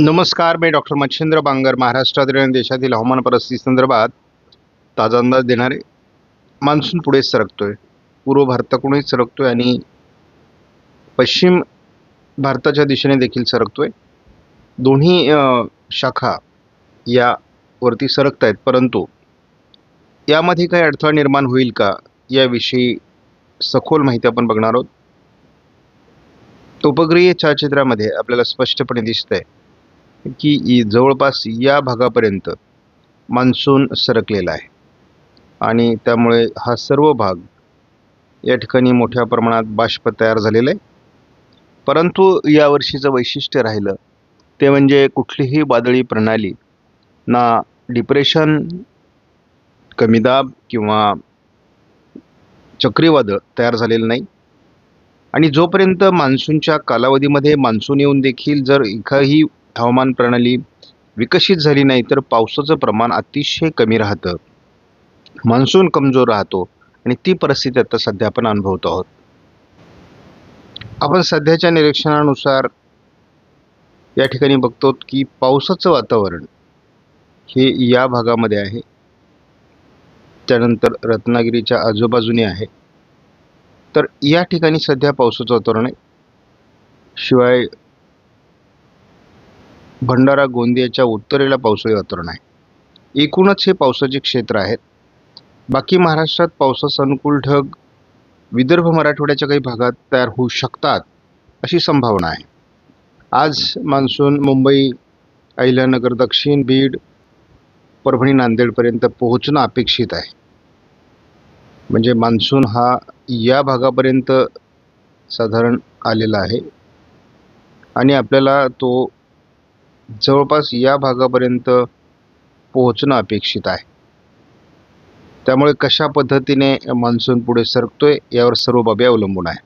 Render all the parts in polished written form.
नमस्कार, मी डॉक्टर मच्छिंद्र बांगर. महाराष्ट्रातील आणि देशातील हवामान परिस्थिती संदर्भात ताजा अंदाज देणारे. मान्सून पुढे सरकतोय, पूर्व भारताकडूनही सरकतोय आणि पश्चिम भारताच्या दिशेने देखील सरकतोय. दोन्ही शाखा यावरती सरकत आहेत, परंतु यामध्ये काही अडथळा निर्माण होईल का याविषयी सखोल माहिती आपण बघणार आहोत. उपग्रहीय छायाचित्रामध्ये आपल्याला स्पष्टपणे दिसतंय की जवळपास या भागापर्यंत मान्सून सरकलेला आहे आणि त्यामुळे हा सर्व भाग या ठिकाणी मोठ्या प्रमाणात बाष्प तयार झालेला आहे. परंतु यावर्षीचं वैशिष्ट्य राहिलं ते म्हणजे कुठलीही वादळी प्रणाली, ना डिप्रेशन, कमी दाब किंवा चक्रीवादळ तयार झालेलं नाही. आणि जोपर्यंत मान्सूनच्या कालावधीमध्ये मान्सून येऊन देखील जर एकाही हवामान प्रणाली विकसित झाली नाही तर पावसाचं प्रमाण अतिशय कमी राहतं, मान्सून कमजोर राहतो आणि ती परिस्थिती आता सध्या आपण अनुभवत आहोत. आपण सध्याच्या निरीक्षणानुसार या ठिकाणी बघतो की पावसाचं वातावरण हे या भागामध्ये आहे, त्यानंतर रत्नागिरीच्या आजूबाजूने आहे. तर या ठिकाणी सध्या पावसाचं वातावरण आहे. शिवाय भंडारा गोंदियाच्या उत्तरेला पावसाळी वातावरण आहे. एकूणच हे पावसाचे क्षेत्र आहेत. बाकी महाराष्ट्रात पावसास अनुकूल ढग विदर्भ मराठवाड्याच्या काही भागात तयार होऊ शकतात अशी संभावना आहे. आज मान्सून मुंबई, अहिल्यानगर दक्षिण, बीड, परभणी, नांदेडपर्यंत पोहोचणं अपेक्षित आहे. म्हणजे मान्सून हा या भागापर्यंत साधारण आलेला आहे आणि आपल्याला तो जवळपास या भागापर्यंत पोहोचणं अपेक्षित आहे. त्यामुळे कशा पद्धतीने मान्सून पुढे सरकतोय यावर सर्व बाबी अवलंबून आहे.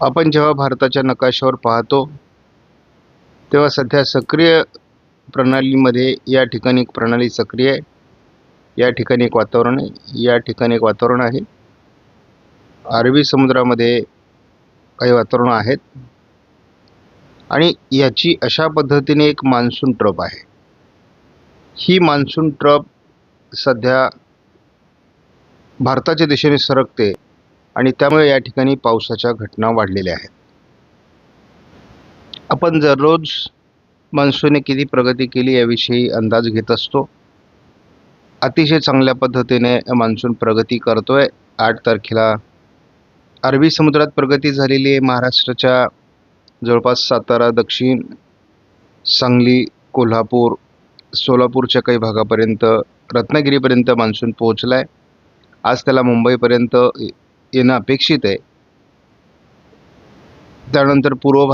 आपण जेव्हा भारताच्या नकाशावर पाहतो तेव्हा सध्या सक्रिय प्रणालीमध्ये या ठिकाणी एक प्रणाली सक्रिय आहे, या ठिकाणी एक वातावरण आहे, या ठिकाणी एक वातावरण आहे. अरबी समुद्रामध्ये काही वातावरण आहेत आणि याची अशा पद्धतीने एक मान्सून ट्रप आहे. ही मान्सून ट्रप सध्या भारताच्या दिशेने सरकते आणि त्यामुळे या ठिकाणी पावसाच्या घटना वाढलेल्या आहेत. आपण दररोज मान्सूनने किती प्रगती केली याविषयी अंदाज घेत असतो. अतिशय चांगल्या पद्धतीने मान्सून प्रगती करतोय. 8 तारखेला अरबी समुद्रात प्रगती झालेली आहे. महाराष्ट्राच्या जवळपास सातारा, दक्षिण, सांगली, कोल्हापूर, सोलापूरच्या काही भागापर्यंत, रत्नागिरीपर्यंत मान्सून पोहोचला आहे. आज त्याला मुंबईपर्यंत येणं अपेक्षित आहे. त्यानंतर पूर्व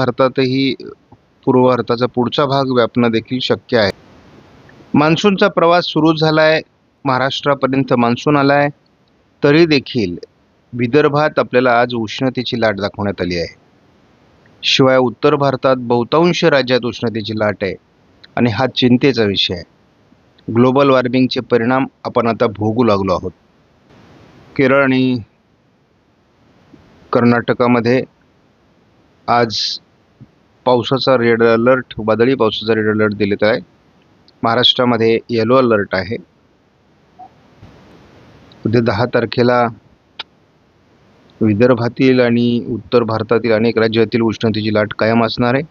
भारताचा पुढचा भाग व्यापणं देखील शक्य आहे. मान्सूनचा प्रवास सुरू झाला आहे, महाराष्ट्रापर्यंत मान्सून आला आहे. तरी देखील विदर्भात आपल्याला आज उष्णतेची लाट दाखवण्यात आली आहे. शिवाय उत्तर भारतात बहुतांश राज्यात उष्णतेची लाट आहे आणि हा चिंतेचा विषय आहे. ग्लोबल वॉर्मिंगचे परिणाम आपण आता भोगू लागलो आहोत. केरळ आणि कर्नाटकामध्ये आज पावसाचा रेड अलर्ट, वादळी पावसाचा रेड अलर्ट दिलेला आहे. महाराष्ट्रामध्ये येलो अलर्ट आहे. उद्या 10 तारखेला विदर्भातील आणि उत्तर भारतातील अनेक राज्यातील उष्णतेची लाट कायम असणार आहे.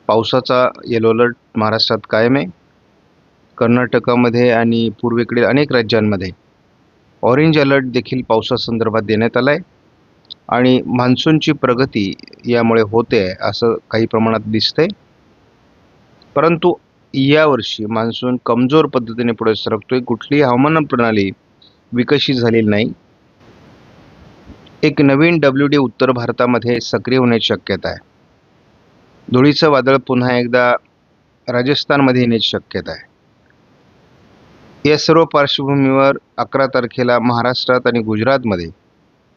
पावसाचा येलो अलर्ट महाराष्ट्रात कायम आहे. कर्नाटकामध्ये आणि पूर्वेकडील अनेक राज्यांमध्ये ऑरेंज अलर्ट देखील पावसासंदर्भात देण्यात आला आहे आणि मान्सूनची प्रगती यामुळे होते आहे असं काही प्रमाणात दिसतंय. परंतु यावर्षी मान्सून कमजोर पद्धतीने पुढे सरकतोय. कुठलीही हवामान प्रणाली विकसित झालेली नाही. एक नवीन WD उत्तर भारतामध्ये सक्रिय होण्याची शक्यता आहे. धुळीचं वादळ पुन्हा एकदा राजस्थानमध्ये येण्याची शक्यता आहे. या सर्व पार्श्वभूमीवर 11 तारखेला महाराष्ट्रात आणि गुजरातमध्ये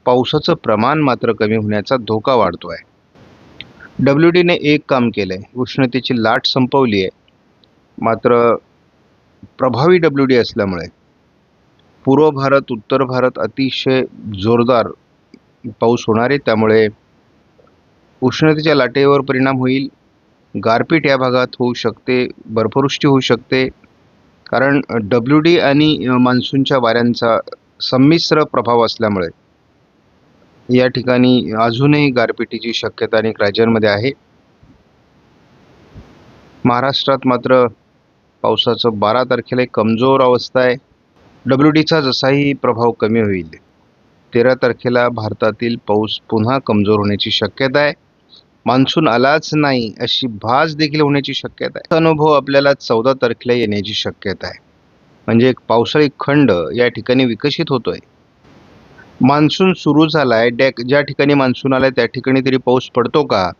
पावसाचं प्रमाण मात्र कमी होण्याचा धोका वाढतो आहे. WDने एक काम केलं आहे, उष्णतेची लाट संपवली आहे. मात्र प्रभावी WD असल्यामुळे पूर्व भारत, उत्तर भारत अतिशय जोरदार पाऊस होणार आहे. त्यामुळे उष्णतेच्या लाटेवर परिणाम होईल. गारपीट या भागात होऊ शकते, बर्फवृष्टी होऊ शकते. कारण WD आणि मान्सूनच्या वाऱ्यांचा संमिश्र प्रभाव असल्यामुळे या ठिकाणी अजूनही गारपिटीची शक्यता अनेक राज्यांमध्ये आहे. महाराष्ट्रात मात्र पावसाचं 12 तारखेला एक कमजोर अवस्था आहे. WDचा जसाही प्रभाव कमी होईल, 13 तारखेला भारतातील पाऊस पुन्हा कमजोर होण्याची शक्यता आहे. मान्सून आलाच नाही अशी भास देखील होण्याची शक्यता आहे. अनुभव आपल्याला 14 तारखेला येण्याची शक्यता आहे. म्हणजे एक पावसाळी खंड या ठिकाणी विकसित होतोय. मान्सून सुरू झालाय, ज्या ठिकाणी मान्सून आलाय त्या ठिकाणी तरी पाऊस पडतो का,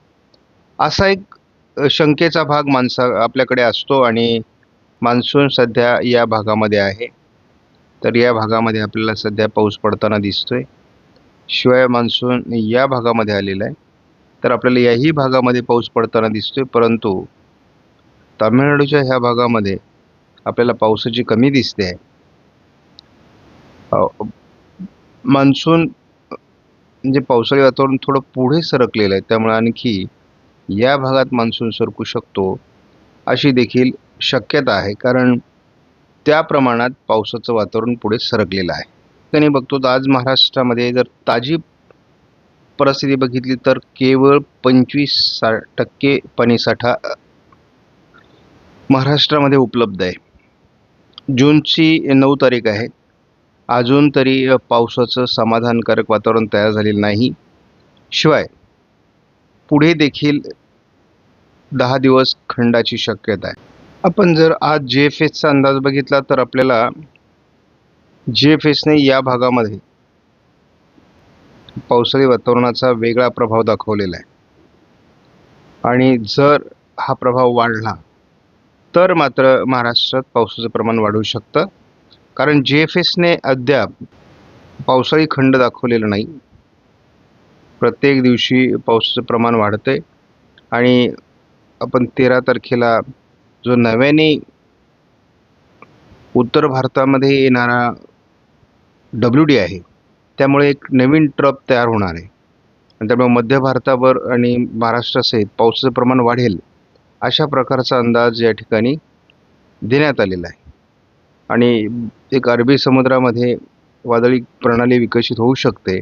असा एक शंकेचा भाग आपल्याकडे असतो. आणि मान्सून सध्या या भागामध्ये आहे, तर या भागामध्ये आपल्याला सध्या पाऊस पडताना दिसतोय. शिवाय मान्सून या भागामध्ये आलेला आहे, तर आपल्याला याही भागामध्ये पाऊस पडताना दिसतोय. परंतु तामिळनाडूच्या ह्या भागामध्ये आपल्याला पावसाची कमी दिसते आहे. मान्सून म्हणजे पावसाळी वातावरण थोडं पुढे सरकलेलं आहे, त्यामुळे आणखी या भागात मान्सून सरकू शकतो अशी देखील शक्यता आहे. कारण त्या प्रमाणात पावसाचं वातावरण पुढे सरकलेलं आहे. त्याने बघतो तर आज महाराष्ट्रामध्ये जर ताजी परिस्थिती बघितली तर केवळ 25% पाणीसाठा महाराष्ट्रामध्ये उपलब्ध आहे. जूनची 9 तारीख आहे, अजून तरी पावसाचं समाधानकारक वातावरण तयार झालेलं नाही. शिवाय पुढे देखील 10 दिवस खंडाची शक्यता आहे. आपण जर आज JFSचा अंदाज बघितला तर आपल्याला JFSने या भागामध्ये पावसाळी वातावरणाचा वेगळा प्रभाव दाखवलेला आहे. आणि जर हा प्रभाव वाढला तर मात्र महाराष्ट्रात पावसाचं प्रमाण वाढू शकतं. कारण JFSने अद्याप पावसाळी खंड दाखवलेलं नाही. प्रत्येक दिवशी पावसाचं प्रमाण वाढतंय. आणि आपण 13 तारखेला जो नव्याने उत्तर भारतामध्ये येणारा WD आहे, त्यामुळे एक नवीन ट्रप तयार होणार आहे. आणि त्यामुळे मध्य भारतावर आणि महाराष्ट्रासहित पावसाचं प्रमाण वाढेल अशा प्रकारचा अंदाज या ठिकाणी देण्यात आलेला आहे. आणि एक अरबी समुद्रामध्ये वादळी प्रणाली विकसित होऊ शकते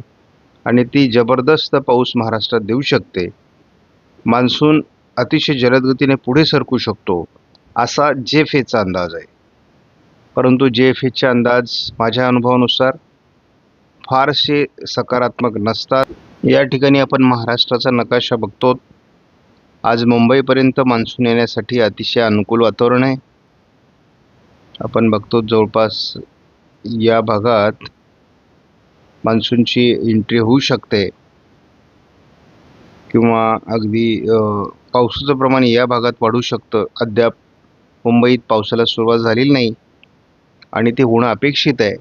आणि ती जबरदस्त पाऊस महाराष्ट्रात देऊ शकते. मान्सून अतिशय जलदगतीने पुढे सरकू शकतो असा JFSचा अंदाज आहे. परंतु JFSचे अंदाज माझ्या अनुभवानुसार फारसे सकारात्मक नसतात. या ठिकाणी आपण महाराष्ट्राचा नकाशा बघतो. आज मुंबईपर्यंत मान्सून येण्यासाठी अतिशय अनुकूल वातावरण आहे. आपण बघतो जवळपास या भागात मान्सूनची एंट्री होऊ शकते किंवा अगदी पावसाचं प्रमाण या भागात वाढू शकतं. अद्याप मुंबईत पावसाला सुरुवात झालेली नाही आणि ते होणं अपेक्षित आहे.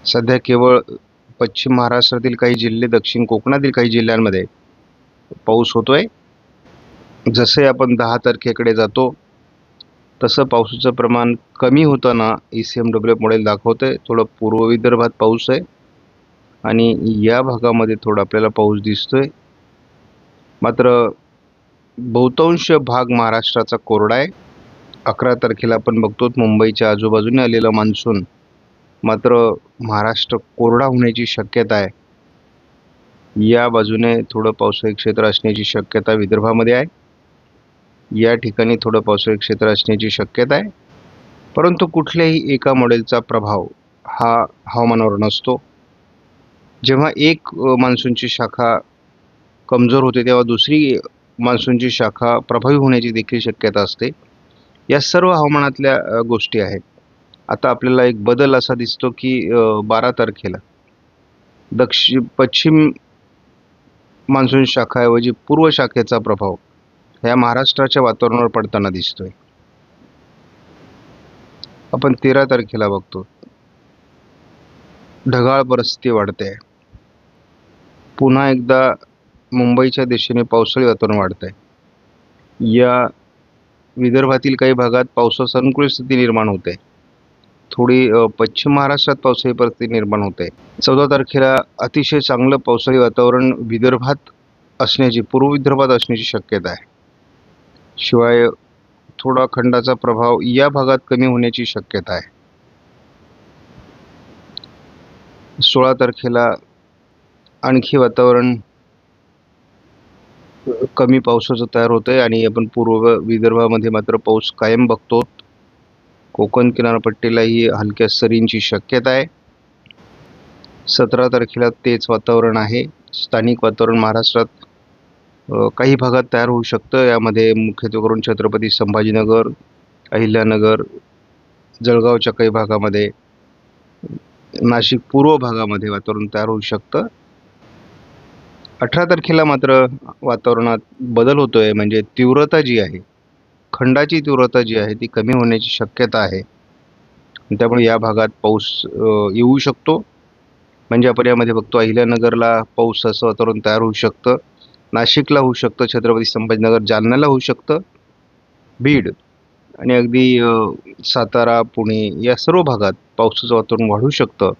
सध्या केवळ पश्चिम महाराष्ट्रातील काही जिल्हे, दक्षिण कोकणातील काही जिल्ह्यांमध्ये पाऊस होतोय. जसे आपण 10 तारखेकडे जातो तसं पावसाचं प्रमाण कमी होताना ECMWF मॉडेल दाखवतंय. थोडं पूर्व विदर्भात पाऊस आहे आणि या भागामध्ये थोडा आपल्याला पाऊस दिसतोय. मात्र बहुतांश भाग महाराष्ट्राचा कोरडा आहे. 11 तारखेला आपण बघतो मुंबईच्या आजूबाजूने आलेला मान्सून मात्र महाराष्ट्र कोरडा होण्याची शक्यता आहे. या बाजूने थोडं पावसाळी क्षेत्र असण्याची शक्यता विदर्भामध्ये आहे. या ठिकाणी थोडं पावसाळी क्षेत्र असण्याची शक्यता आहे. परंतु कुठल्याही एका मॉडेलचा प्रभाव हा हवामानावर नसतो. जेव्हा एक मान्सूनची शाखा कमजोर होते तेव्हा दुसरी मान्सूनची शाखा प्रभावी होण्याची देखील शक्यता असते. या सर्व हवामानातल्या गोष्टी आहेत. आता आपल्याला एक बदल असा दिसतो की 12 तारखेला पश्चिम मान्सून शाखाऐवजी पूर्व शाखेचा प्रभाव ह्या महाराष्ट्राच्या वातावरणावर पडताना दिसतोय. आपण 13 तारखेला बघतो ढगाळ परिस्थिती वाढते. पुन्हा एकदा मुंबईच्या दिशेने पावसाळी वातावरण वाढतंय. या विदर्भातील काही भागात पावसाची अनुकूल स्थिती निर्माण होते. थोडी पश्चिम महाराष्ट्रात पावसाळी परिस्थिती निर्माण होते. 14 तारखेला अतिशय चांगलं पावसाळी वातावरण विदर्भात असण्याची, पूर्व विदर्भात असण्याची शक्यता आहे. शिवाय थोडा खंडाचा प्रभाव या भागात कमी होण्याची शक्यता आहे. 16 तारखेला आणखी वातावरण कमी पावसाचं तयार होतंय आणि आपण पूर्व विदर्भामध्ये मात्र पाऊस कायम बघतो. कोकण किनारपट्टीलाही हलक्या सरींची शक्यता आहे. 17 तारखेला तेच वातावरण आहे. स्थानिक वातावरण महाराष्ट्रात काही भागात तयार होऊ शकतं. यामध्ये मुख्यत्वे करून छत्रपती संभाजीनगर, अहिल्यानगर, जळगावच्या काही भागामध्ये, नाशिक पूर्व भागामध्ये वातावरण तयार होऊ शकतं. 18 तारखेला मात्र वातावरणात बदल होतोय, म्हणजे तीव्रता जी आहे, खंडाची तीव्रता जी आहे ती कमी होण्याची शक्यता आहे. त्यामुळे या भागात पाऊस येऊ शकतो. म्हणजे आपण यामध्ये बघतो अहिल्यानगरला पावसाचं वातावरण तयार होऊ शकतं, नाशिकला होऊ शकतं, छत्रपती संभाजीनगर, जालन्याला होऊ शकतं, बीड आणि अगदी सातारा, पुणे या सर्व भागात पावसाचं वातावरण वाढू शकतं.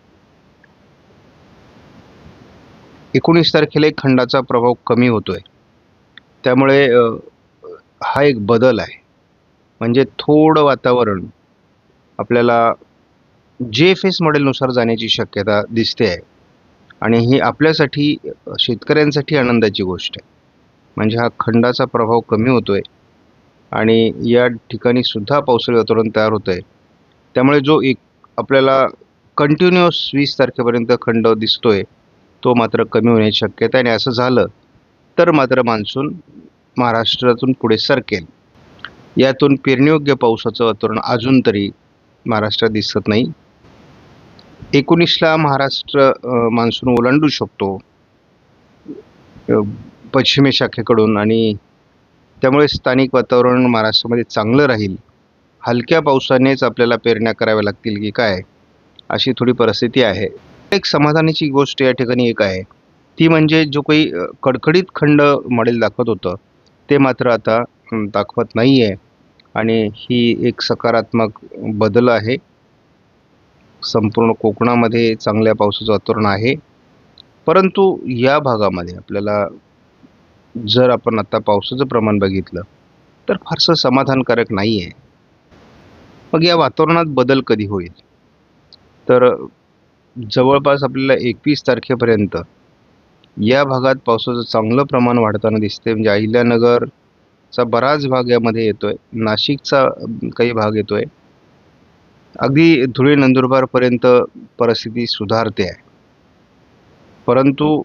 19 तारखेला एक खंडाचा प्रभाव कमी होतोय. त्यामुळे हा एक बदल आहे. म्हणजे थोडं वातावरण आपल्याला JFS मॉडेलनुसार जाण्याची शक्यता दिसते आहे आणि ही आपल्यासाठी, शेतकऱ्यांसाठी आनंदाची गोष्ट आहे. म्हणजे हा खंडाचा प्रभाव कमी होतोय आणि या ठिकाणी सुद्धा पावसाळी वातावरण तयार होतंय. त्यामुळे जो एक आपल्याला कंटिन्युअस 20 तारखेपर्यंत खंड दिसतोय तो मात्र कमी होण्याची शक्यता आहे आणि असं झालं तर मात्र मान्सून महाराष्ट्रातून पुढे सरकेल. यातून पेरणीयोग्य पावसाचं वातावरण अजून तरी महाराष्ट्रात दिसत नाही. 19ला महाराष्ट्र मान्सून ओलांडू शकतो पश्चिमी शाखेकडून आणि त्यामुळे स्थानिक वातावरण महाराष्ट्रामध्ये चांगलं राहील. हलक्या पावसानेच आपल्याला पेरण्या कराव्या लागतील की काय, अशी थोडी परिस्थिती आहे. एक समाधानाची गोष्ट या ठिकाणी एक आहे, ती म्हणजे जो काही कडकडीत खंड मॉडेल दाखवत होतं ते मात्र आता दाखवत नाही आहे आणि ही एक सकारात्मक बदल आहे. संपूर्ण कोकणामध्ये चांगल्या पावसाचं वातावरण आहे, परंतु या भागामध्ये आपल्याला जर आपण आता पावसाचं प्रमाण बघितलं तर फारसं समाधानकारक नाही आहे. मग या वातावरणात बदल कधी होईल? तर जवळपास आपल्याला 21 तारखेपर्यंत या भागात पावसाचं चांगलं प्रमाण वाढताना दिसते. म्हणजे अहिल्यानगरचा बराच भाग यामध्ये येतोय, नाशिकचा काही भाग येतोय, अगदी धुळे नंदुरबारपर्यंत परिस्थिती सुधारते आहे. परंतु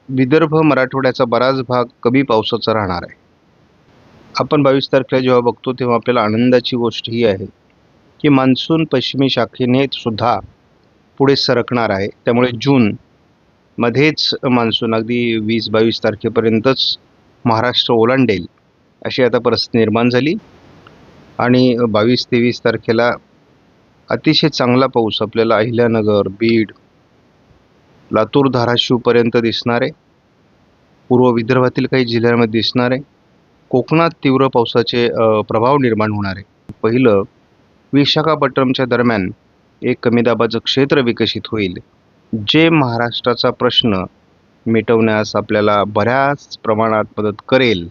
विदर्भ मराठवाड्याचा बराच भाग कमी पावसाचा राहणार आहे. आपण 22 तारखेला जेव्हा बघतो तेव्हा आपल्याला आनंदाची गोष्ट ही आहे की मान्सून पश्चिमी शाखेने सुद्धा पुढे सरकणार आहे. त्यामुळे जून मध्येच मान्सून अगदी 20-22 तारखेपर्यंतच महाराष्ट्र ओलांडेल अशी आता परिस्थिती निर्माण झाली आणि 22-23 तारखेला अतिशय चांगला पाऊस आपल्याला अहिल्यानगर, बीड, लातूर, धाराशिवपर्यंत दिसणार आहे. पूर्व विदर्भातील काही जिल्ह्यांमध्ये दिसणार आहे. कोकणात तीव्र पावसाचे प्रभाव निर्माण होणार आहे. पहिलं विशाखापट्टणमच्या दरम्यान एक कमी दाबाचं क्षेत्र विकसित होईल, जे महाराष्ट्राचा प्रश्न मिटवण्यास आपल्याला बऱ्याच प्रमाणात मदत करेल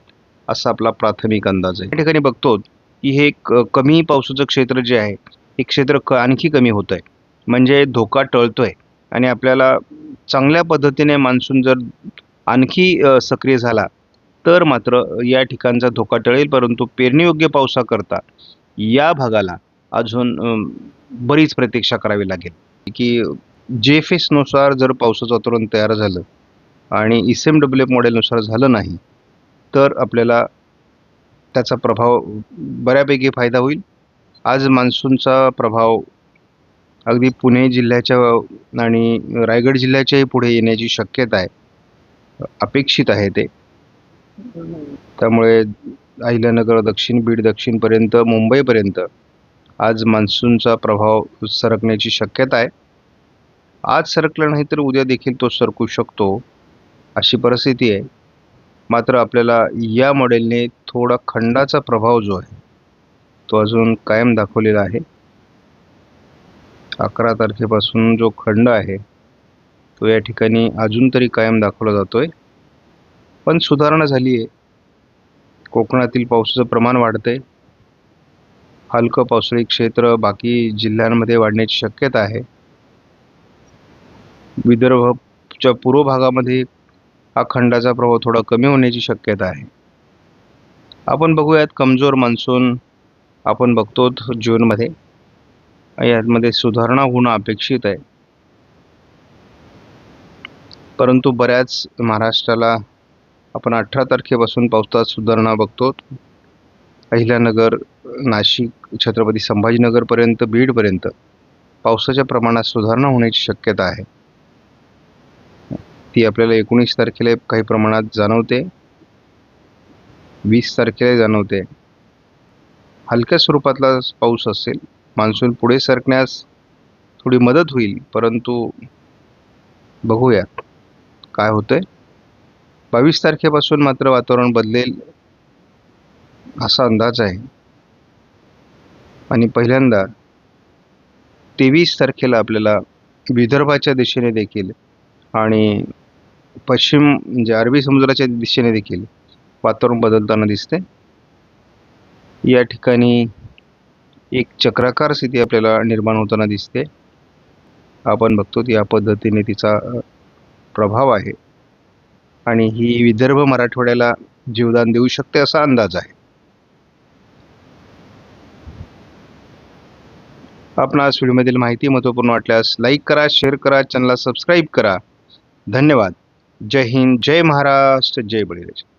असा आपला प्राथमिक अंदाज आहे. या ठिकाणी बघतो की हे कमी पावसाचं क्षेत्र जे आहे हे क्षेत्र आणखी कमी होत आहे, म्हणजे धोका टळतोय आणि आपल्याला चांगल्या पद्धतीने मान्सून जर आणखी सक्रिय झाला तर मात्र या ठिकाणचा धोका टळेल. परंतु पेरणीयोग्य पावसाकरता या भागाला अजून बरीच प्रतीक्षा करावी लागेल की JFS नुसार जर पावसाचं वातावरण तयार झालं आणि ISMWF मॉडेलनुसार झालं नाही तर आपल्याला त्याचा प्रभाव बऱ्यापैकी फायदा होईल. आज मान्सूनचा प्रभाव अगदी पुणे जिल्ह्याच्या आणि रायगड जिल्ह्याच्याही पुढे येण्याची शक्यता आहे, अपेक्षित आहे ते. त्यामुळे अहिल्यानगर दक्षिण, बीड दक्षिणपर्यंत, मुंबईपर्यंत आज मान्सूनचा प्रभाव सरकण्याची शक्यता आहे. आज सरकला नाही तर उद्या देखील तो सरकू शकतो अशी परिस्थिती आहे. मात्र आपल्याला या मॉडेलने थोडा खंडाचा प्रभाव जो आहे तो अजून कायम दाखवलेला आहे. 11 तारखेपासून जो खंड आहे तो या ठिकाणी अजून तरी कायम दाखवला जातोय. पण सुधारणा झाली आहे. कोकणातील पावसाचं प्रमाण वाढतंय. हलकं पावसाळी क्षेत्र बाकी जिल्ह्यांमध्ये वाढण्याची शक्यता आहे. विदर्भच्या पूर्व भागामध्ये हा खंडाचा प्रभाव थोडा कमी होण्याची शक्यता आहे. आपण बघूयात कमजोर मान्सून आपण बघतो जूनमध्ये. यामध्ये सुधारणा होणं अपेक्षित आहे. परंतु बऱ्याच महाराष्ट्राला आपण 18 तारखेपासून पावसात सुधारणा बघतो. अहिल्यानगर, नाशिक, छत्रपती संभाजीनगरपर्यंत, बीडपर्यंत पावसाच्या प्रमाणात सुधारणा होण्याची शक्यता आहे. ती आपल्याला 19 तारखेला काही प्रमाणात जाणवते, 20 तारखेला जाणवते. हलक्या स्वरूपातला पाऊस असेल. मान्सून पुढे सरकण्यास थोडी मदत होईल, परंतु बघूयात काय होतंय. 22 तारखेपासून मात्र वातावरण बदलेल असा अंदाज आहे. आणि पहिल्यांदा 23 तारखेला आपल्याला विदर्भाच्या दिशेने देखील आणि पश्चिम म्हणजे अरबी समुद्राच्या दिशेने देखील वातावरण बदलताना दिसते. या ठिकाणी एक चक्राकार स्थिती आपल्याला निर्माण होताना दिसते. आपण बघतो या पद्धतीने तिचा प्रभाव आहे आणि ही विदर्भ मराठवाड्याला जीवदान देऊ शकते असा अंदाज आहे. आपणास व्हिडिओमधील माहिती महत्त्वपूर्ण वाटल्यास लाईक करा, शेअर करा, चॅनलला सबस्क्राईब करा. धन्यवाद. जय हिंद, जय महाराष्ट्र, जय बळीराजा.